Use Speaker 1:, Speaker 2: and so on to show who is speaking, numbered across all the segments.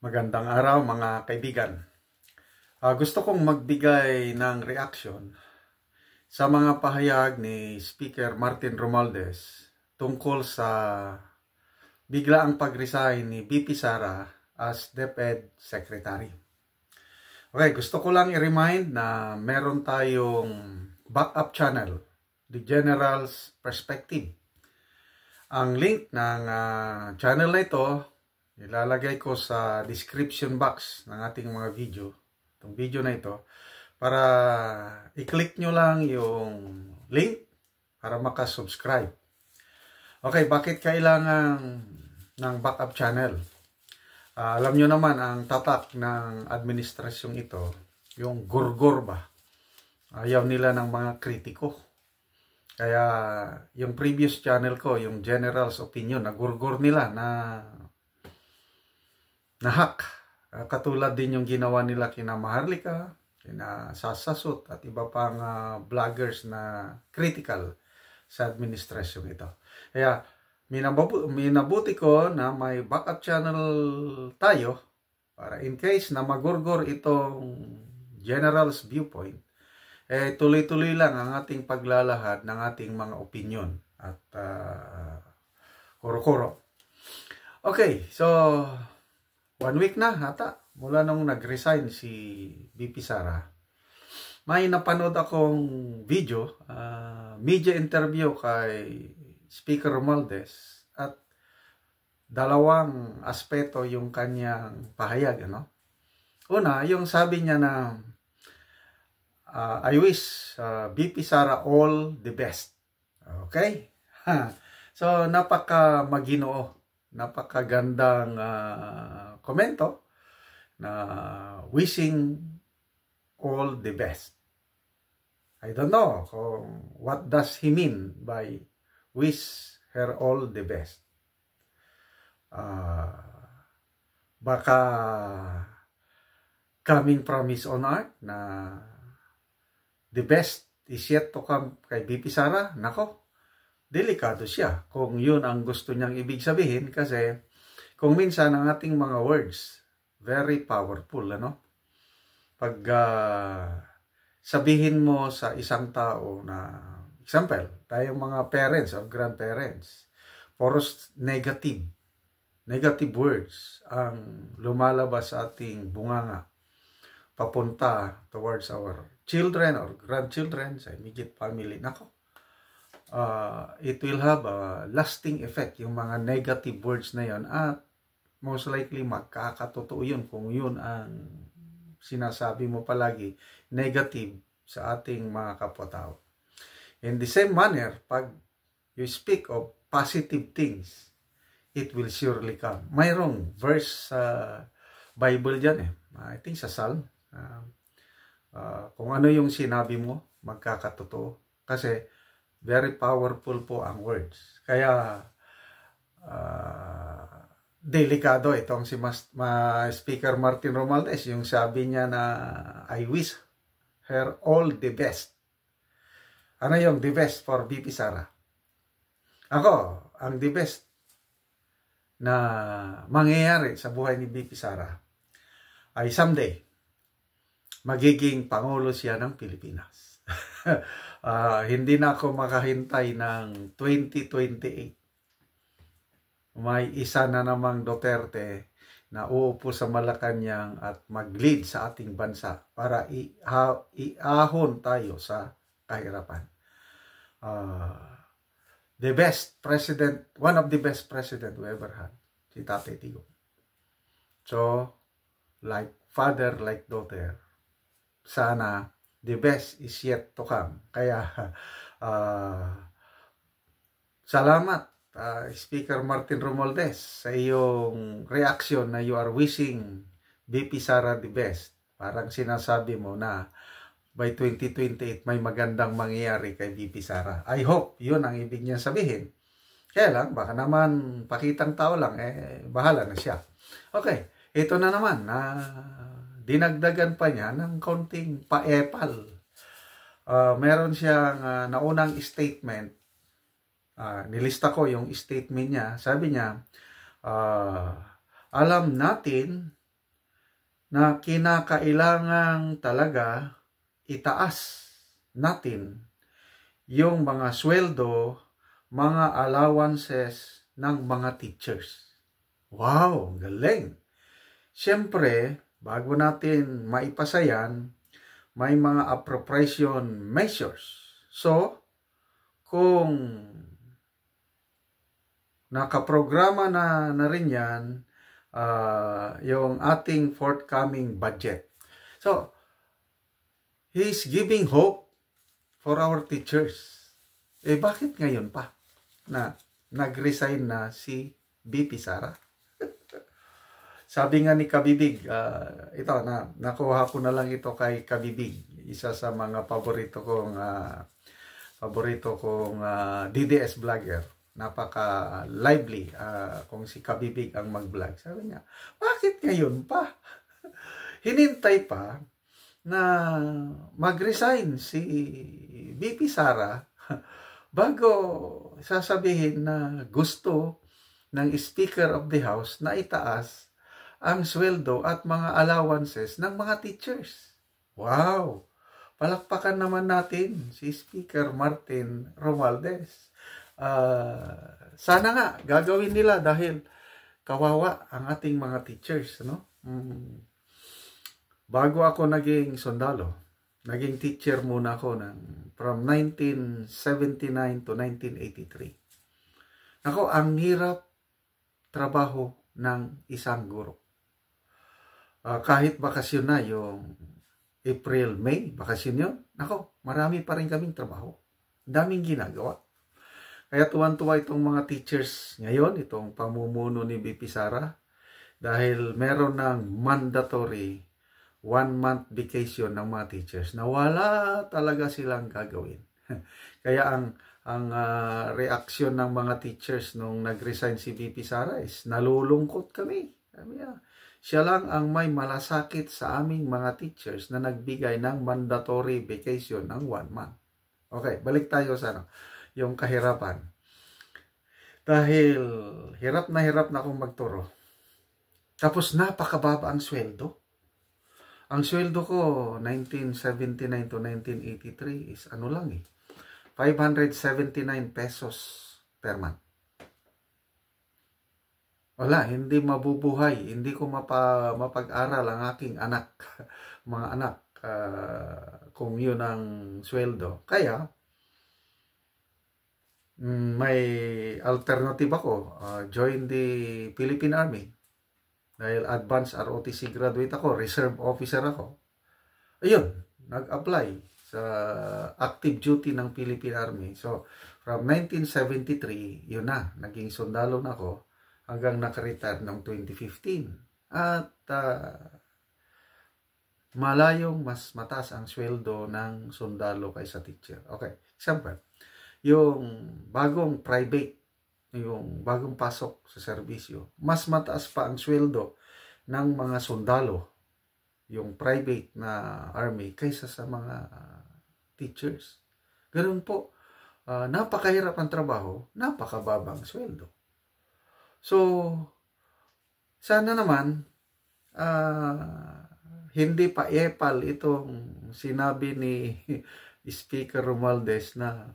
Speaker 1: Magandang araw mga kaibigan. Gusto kong magbigay ng reaction sa mga pahayag ni Speaker Martin Romualdez tungkol sa biglaang pag-resign ni VP Sara as DepEd Secretary. Okay, gusto ko lang i-remind na meron tayong backup channel, The General's Perspective. Ang link ng channel na ito ilalagay ko sa description box ng ating mga video, itong video na ito, para i-click nyo lang yung link para makasubscribe. Okay, bakit kailangan ng backup channel? Alam nyo naman, ang tatak ng administrasyong ito, yung gurgur ba? Ayaw nila ng mga kritiko. Kaya yung previous channel ko, yung General's Opinion, nagurgur nila na hack. Katulad din yung ginawa nila kina Maharlika, kina Sasasut at iba pang vloggers na critical sa administrasyon ito. Kaya minabuti ko na may backup channel tayo para in case na magurgor itong General's Viewpoint, tuloy-tuloy lang ang ating paglalahad ng ating mga opinion at kuro-kuro. Okay, so 1 week na hata mula nung nag-resign si VP Sara. May napanood akong video, media interview kay Speaker Romualdez at dalawang aspeto yung kanyang pahayag. Una, yung sabi niya na I wish VP Sara all the best. Okay? So, napaka-maginoo. Napakagandang komento na wishing all the best. I don't know kung what does he mean by wish her all the best. Baka coming from his own heart na the best is yet to come kay VP Sara. Nako, delikado siya kung yun ang gusto niyang ibig sabihin, kasi kung minsan ang ating mga words very powerful, pag sabihin mo sa isang tao na, example, tayong mga parents or grandparents, puros negative words ang lumalabas sa ating bunganga papunta towards our children or grandchildren, sa immediate family. Nako, it will have a lasting effect, yung mga negative words na yon, at most likely magkakatotoo yun kung yun ang sinasabi mo palagi negative sa ating mga kapwa-tao. In the same manner, pag you speak of positive things, it will surely come. Mayroong verse sa Bible dyan I think sa Psalm, kung ano yung sinabi mo, magkakatotoo. Kasi very powerful po ang words. Kaya delikado itong si Speaker Martin Romualdez, yung sabi niya na I wish her all the best. Ano yung the best for VP Sara? Ako, ang the best na mangyayari sa buhay ni VP Sara ay someday magiging Pangulo siya ng Pilipinas. Hindi na ako makahintay ng 2028. May isa na namang Duterte na uupo sa Malacanang at mag-lead sa ating bansa para iahon tayo sa kahirapan. The best president, one of the best president we ever had, si Tatay Digong. So, like father, like daughter, sana the best is yet to come. Kaya, salamat, Speaker Martin Romualdez, sa iyong reaction na you are wishing VP Sara the best. Parang sinasabi mo na by 2028 may magandang mangyayari kay VP Sara. I hope yun ang ibig niya sabihin. Kaya lang, baka naman pakitang tao lang, bahala na siya. Okay, ito na naman, dinagdagan pa niya ng konting paepal. Meron siyang naunang statement nilista ko yung statement niya. Sabi niya, alam natin na kinakailangang talaga itaas natin yung mga sweldo, mga allowances ng mga teachers. Wow, galing! Siyempre, bago natin maipasa yan, may mga appropriation measures. So, kung nakaprograma na rin yan, yung ating forthcoming budget. So, he's giving hope for our teachers. Bakit ngayon pa na nag-resign na si BP Sara? Sabi nga ni Kabibig, ito na, nakuha ko na lang ito kay Kabibig, isa sa mga paborito kong DDS vlogger. Napaka-lively kung si Kabibig ang mag-vlog. Sabi niya, bakit ngayon pa? Hinintay pa na mag-resign si BP Sara bago sasabihin na gusto ng Speaker of the House na itaas ang sweldo at mga allowances ng mga teachers. Wow! Palakpakan naman natin si Speaker Martin Romualdez. Sana nga gagawin nila dahil kawawa ang ating mga teachers, no? Bago ako naging sundalo, naging teacher muna ako from 1979 to 1983. Ako, ang hirap trabaho ng isang guro. Kahit bakasyon na yung April, May, bakasyon yun, ako, marami pa rin kaming trabaho. Daming ginagawa. Kaya tuwan-tuwa itong mga teachers ngayon, itong pamumuno ni BP Sara, dahil meron ng mandatory 1-month vacation ng mga teachers na wala talaga silang gagawin. Kaya ang reaksyon ng mga teachers nung nag-resign si BP Sara is nalulungkot kami. Siya lang ang may malasakit sa aming mga teachers na nagbigay ng mandatory vacation ng 1 month. Okay, balik tayo sa yung kahirapan. Dahil hirap na akong magturo. Tapos napakababa ang sweldo. Ang sweldo ko 1979 to 1983 is ano lang 579 pesos per month. Wala, hindi mabubuhay. Hindi ko mapag-aral ang aking anak, mga anak, kung yun ang sweldo. Kaya, may alternative ako. Join the Philippine Army. Dahil advanced ROTC graduate ako, reserve officer ako. Ayun, nag-apply sa active duty ng Philippine Army. So, from 1973, yun na, naging sundalo na ako hanggang naka-retire ng 2015. At malayong mas mataas ang sweldo ng sundalo kaysa teacher. Okay, example. Yung bagong private, yung bagong pasok sa serbisyo, mas mataas pa ang sweldo ng mga sundalo, yung private na army, kaysa sa mga teachers. Ganun po, napakahirap ang trabaho, napakababang sweldo. So, sana naman, hindi pa epal itong sinabi ni Speaker Romualdez na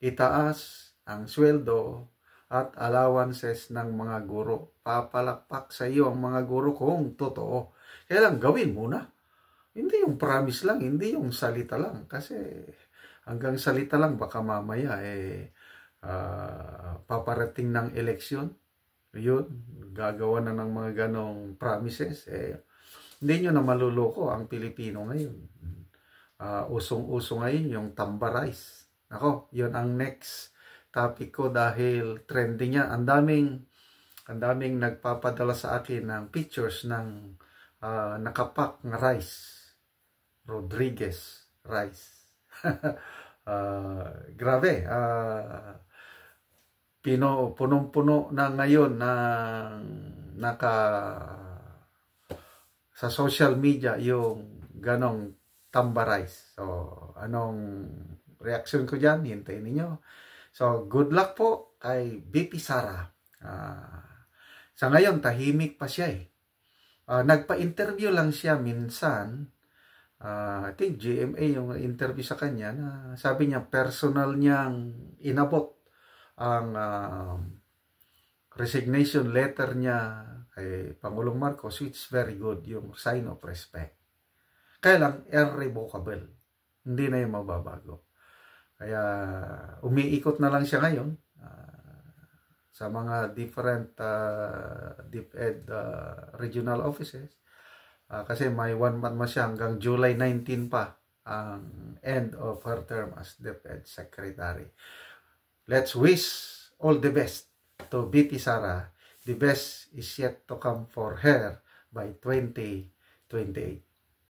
Speaker 1: itaas ang sweldo at allowances ng mga guro. Papalakpak sa iyo ang mga guro kung totoo. Kaya lang, gawin muna. Hindi yung promise lang, hindi yung salita lang. Kasi hanggang salita lang, baka mamaya paparating ng eleksyon. Yun, gagawa na ng mga ganong promises. Hindi nyo na maluloko ang Pilipino ngayon. Usong-uso ngayon yung tamba rice. Ako, yun ang next topic ko dahil trending yan. Ang daming nagpapadala sa akin ng pictures ng nakapak na rice. Rodriguez rice. Grabe. Punong-puno na ngayon na sa social media yung ganong tamba rice. So, anong reaction ko dyan? Hintayin ninyo. So, good luck po kay BP Sara. Sa ngayon, tahimik pa siya Nagpa-interview lang siya minsan. I think GMA yung interview sa kanya na sabi niya personal niyang inabot ang resignation letter niya kay Pangulong Marcos, which is very good, yung sign of respect. Kaya lang, irrevocable. Hindi na yung mababago. Kaya umiikot na lang siya ngayon sa mga different DepEd regional offices. Kasi may 1 month siya hanggang July 19 pa ang end of her term as DepEd Secretary. Let's wish all the best to VP Sara. The best is yet to come for her by 2028.